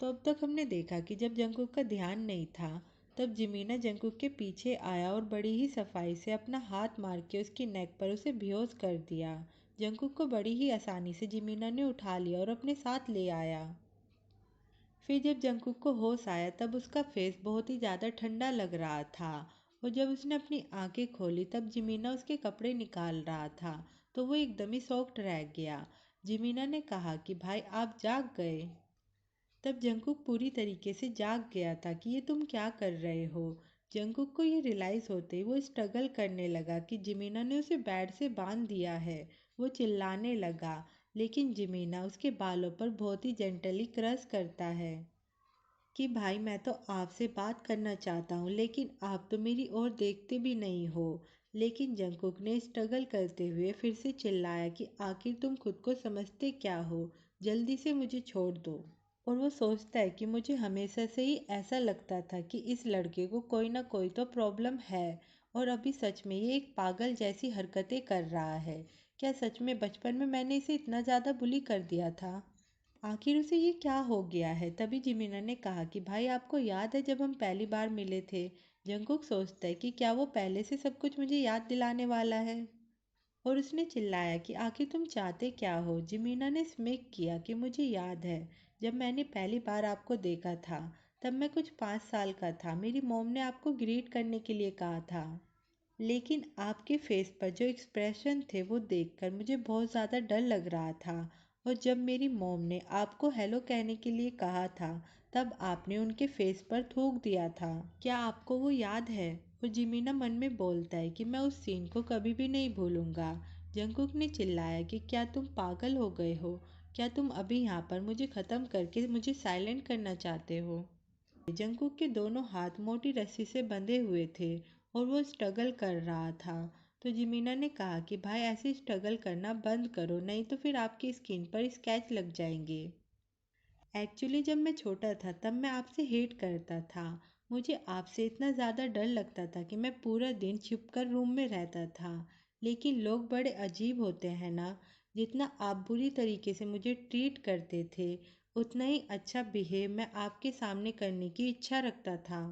तो अब तक हमने देखा कि जब जंगकुक का ध्यान नहीं था तब जिमीना जंगकुक के पीछे आया और बड़ी ही सफाई से अपना हाथ मार के उसकी नेक पर उसे बेहोश कर दिया। जंगकुक को बड़ी ही आसानी से जिमीना ने उठा लिया और अपने साथ ले आया। फिर जब जंगकुक को होश आया तब उसका फेस बहुत ही ज़्यादा ठंडा लग रहा था और जब उसने अपनी आंखें खोली तब जिमीना उसके कपड़े निकाल रहा था तो वो एकदम ही शॉक्ड रह गया। जिमीना ने कहा कि भाई आप जाग गए। तब जंगकुक पूरी तरीके से जाग गया था कि ये तुम क्या कर रहे हो। जंगकुक को ये रियलाइज़ होते ही वो स्ट्रगल करने लगा कि जिमीना ने उसे बेड से बांध दिया है। वो चिल्लाने लगा लेकिन जिमीना उसके बालों पर बहुत ही जेंटली क्रश करता है कि भाई मैं तो आपसे बात करना चाहता हूँ लेकिन आप तो मेरी ओर देखते भी नहीं हो। लेकिन जंगकुक ने स्ट्रगल करते हुए फिर से चिल्लाया कि आखिर तुम खुद को समझते क्या हो, जल्दी से मुझे छोड़ दो। और वो सोचता है कि मुझे हमेशा से ही ऐसा लगता था कि इस लड़के को कोई ना कोई तो प्रॉब्लम है और अभी सच में ये एक पागल जैसी हरकतें कर रहा है। क्या सच में बचपन में मैंने इसे इतना ज़्यादा बुली कर दिया था? आखिर उसे ये क्या हो गया है? तभी जिमिना ने कहा कि भाई आपको याद है जब हम पहली बार मिले थे? जंगकुक सोचता है कि क्या वो पहले से सब कुछ मुझे याद दिलाने वाला है और उसने चिल्लाया कि आखिर तुम चाहते क्या हो? जिमीना ने स्मिक किया कि मुझे याद है जब मैंने पहली बार आपको देखा था तब मैं कुछ 5 साल का था। मेरी मॉम ने आपको ग्रीट करने के लिए कहा था लेकिन आपके फेस पर जो एक्सप्रेशन थे वो देखकर मुझे बहुत ज़्यादा डर लग रहा था और जब मेरी मॉम ने आपको हेलो कहने के लिए कहा था तब आपने उनके फेस पर थूक दिया था। क्या आपको वो याद है? और जिमीना मन में बोलता है कि मैं उस सीन को कभी भी नहीं भूलूंगा। जंगकुक ने चिल्लाया कि क्या तुम पागल हो गए हो? क्या तुम अभी यहाँ पर मुझे ख़त्म करके मुझे साइलेंट करना चाहते हो? जंगकुक के दोनों हाथ मोटी रस्सी से बंधे हुए थे और वो स्ट्रगल कर रहा था। तो जिमीना ने कहा कि भाई ऐसे स्ट्रगल करना बंद करो नहीं तो फिर आपकी स्किन पर स्क्रैच लग जाएंगे। एक्चुअली जब मैं छोटा था तब मैं आपसे हेट करता था। मुझे आपसे इतना ज़्यादा डर लगता था कि मैं पूरा दिन छिपकर रूम में रहता था। लेकिन लोग बड़े अजीब होते हैं ना। जितना आप बुरी तरीके से मुझे ट्रीट करते थे उतना ही अच्छा बिहेव मैं आपके सामने करने की इच्छा रखता था।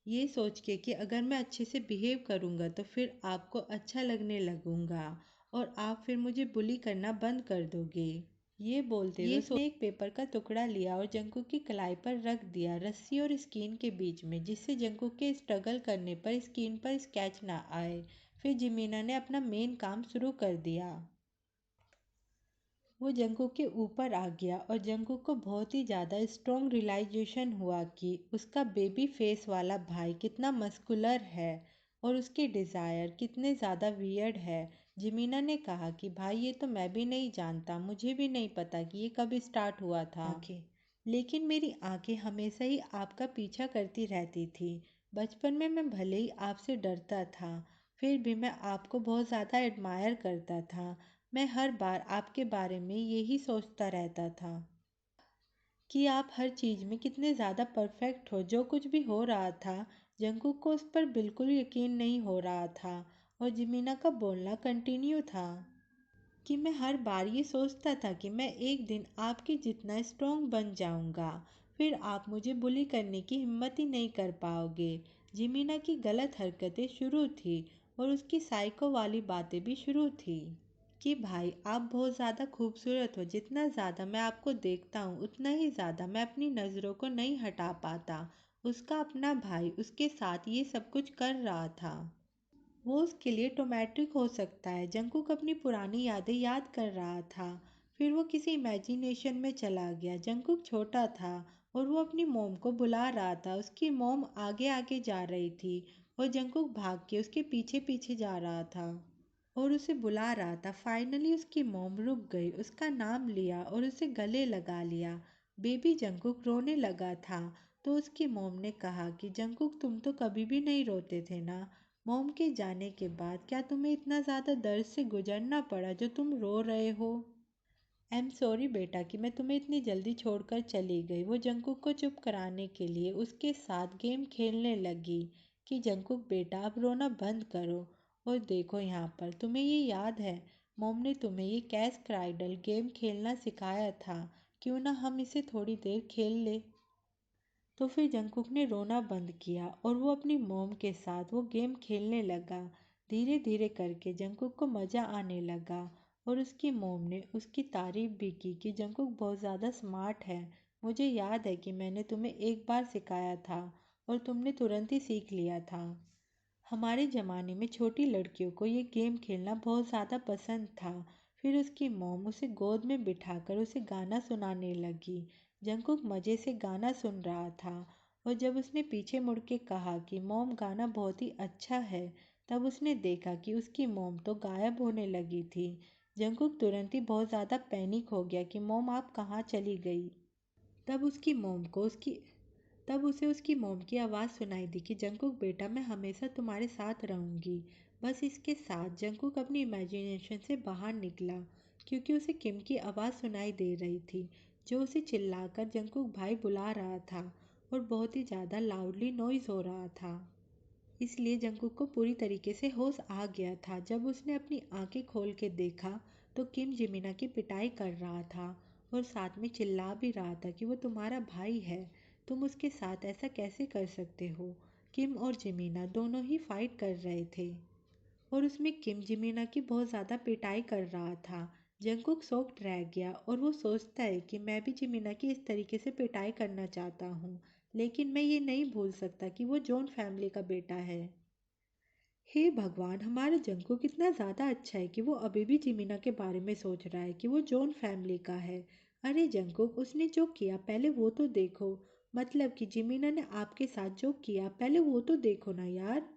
ये सोच के कि अगर मैं अच्छे से बिहेव करूँगा तो फिर आपको अच्छा लगने लगूंगा और आप फिर मुझे बुली करना बंद कर दोगे। ये बोलते हुए उसने एक पेपर का टुकड़ा लिया और जंगकुक की कलाई पर रख दिया रस्सी और स्किन के बीच में, जिससे जंगकुक के स्ट्रगल करने पर स्किन पर स्क्रैच ना आए। फिर जिमीना ने अपना मेन काम शुरू कर दिया। वो जंगकुक के ऊपर आ गया और जंगकुक को बहुत ही ज़्यादा स्ट्रॉन्ग रियलाइजेशन हुआ कि उसका बेबी फेस वाला भाई कितना मस्कुलर है और उसके डिज़ायर कितने ज़्यादा वियर्ड है। जिमीना ने कहा कि भाई ये तो मैं भी नहीं जानता, मुझे भी नहीं पता कि ये कब स्टार्ट हुआ था। लेकिन मेरी आंखें हमेशा ही आपका पीछा करती रहती थी। बचपन में मैं भले ही आपसे डरता था फिर भी मैं आपको बहुत ज़्यादा एडमायर करता था। मैं हर बार आपके बारे में यही सोचता रहता था कि आप हर चीज़ में कितने ज़्यादा परफेक्ट हो। जो कुछ भी हो रहा था जंगकुक को उस पर बिल्कुल यकीन नहीं हो रहा था और जिमीना का बोलना कंटिन्यू था कि मैं हर बार ये सोचता था कि मैं एक दिन आपके जितना स्ट्रॉन्ग बन जाऊंगा, फिर आप मुझे बुली करने की हिम्मत ही नहीं कर पाओगे। जिमीना की गलत हरकतें शुरू थी और उसकी साइको वाली बातें भी शुरू थी कि भाई आप बहुत ज़्यादा खूबसूरत हो, जितना ज़्यादा मैं आपको देखता हूँ उतना ही ज़्यादा मैं अपनी नज़रों को नहीं हटा पाता। उसका अपना भाई उसके साथ ये सब कुछ कर रहा था। वो उसके लिए ट्रॉमेटिक हो सकता है। जंगकुक अपनी पुरानी यादें याद कर रहा था। फिर वो किसी इमेजिनेशन में चला गया। जंगकुक छोटा था और वो अपनी मोम को बुला रहा था। उसकी मोम आगे आगे जा रही थी और जंगकुक भाग के उसके पीछे पीछे जा रहा था और उसे बुला रहा था। फाइनली उसकी मॉम रुक गई, उसका नाम लिया और उसे गले लगा लिया। बेबी जंगकुक रोने लगा था तो उसकी मॉम ने कहा कि जंगकुक तुम तो कभी भी नहीं रोते थे ना। मॉम के जाने के बाद क्या तुम्हें इतना ज़्यादा दर्द से गुजरना पड़ा जो तुम रो रहे हो? आई एम सॉरी बेटा कि मैं तुम्हें इतनी जल्दी छोड़कर चली गई। वो जंगकुक को चुप कराने के लिए उसके साथ गेम खेलने लगी कि जंगकुक बेटा अब रोना बंद करो और देखो यहाँ पर तुम्हें ये याद है मॉम ने तुम्हें ये कैश क्राइडल गेम खेलना सिखाया था क्यों ना हम इसे थोड़ी देर खेल ले। तो फिर जंगकुक ने रोना बंद किया और वो अपनी मॉम के साथ वो गेम खेलने लगा। धीरे धीरे करके जंगकुक को मज़ा आने लगा और उसकी मॉम ने उसकी तारीफ भी की कि जंगकुक बहुत ज़्यादा स्मार्ट है। मुझे याद है कि मैंने तुम्हें एक बार सिखाया था और तुमने तुरंत ही सीख लिया था। हमारे ज़माने में छोटी लड़कियों को ये गेम खेलना बहुत ज़्यादा पसंद था। फिर उसकी मॉम उसे गोद में बिठाकर उसे गाना सुनाने लगी। जंगकुक मज़े से गाना सुन रहा था और जब उसने पीछे मुड़ के कहा कि मॉम गाना बहुत ही अच्छा है, तब उसने देखा कि उसकी मॉम तो गायब होने लगी थी। जंगकुक तुरंत ही बहुत ज़्यादा पैनिक हो गया कि मॉम आप कहाँ चली गई। तब उसकी मॉम को उसकी तब उसे उसकी मॉम की आवाज़ सुनाई दी कि जंगकुक बेटा, मैं हमेशा तुम्हारे साथ रहूँगी। बस इसके साथ जंगकुक अपनी इमेजिनेशन से बाहर निकला क्योंकि उसे किम की आवाज़ सुनाई दे रही थी, जो उसे चिल्लाकर जंगकुक भाई बुला रहा था और बहुत ही ज़्यादा लाउडली नॉइज़ हो रहा था। इसलिए जंगकुक को पूरी तरीके से होश आ गया था। जब उसने अपनी आंखें खोल के देखा तो किम जिमिना की पिटाई कर रहा था और साथ में चिल्ला भी रहा था कि वो तुम्हारा भाई है, तुम उसके साथ ऐसा कैसे कर सकते हो। किम और जिमिना दोनों ही फाइट कर रहे थे और उसमें किम जिमिना की बहुत ज़्यादा पिटाई कर रहा था। जंगकुक शॉक्ड रह गया और वो सोचता है कि मैं भी जिमिना की इस तरीके से पिटाई करना चाहता हूँ, लेकिन मैं ये नहीं भूल सकता कि वो जॉन फैमिली का बेटा है। हे भगवान, हमारा जंगकुक इतना ज़्यादा अच्छा है कि वो अभी भी जिमिना के बारे में सोच रहा है कि वो जॉन फैमिली का है। अरे जंगकुक, उसने जो किया पहले वो तो देखो। मतलब कि जिमिना ने आपके साथ जो किया पहले वो तो देखो ना यार।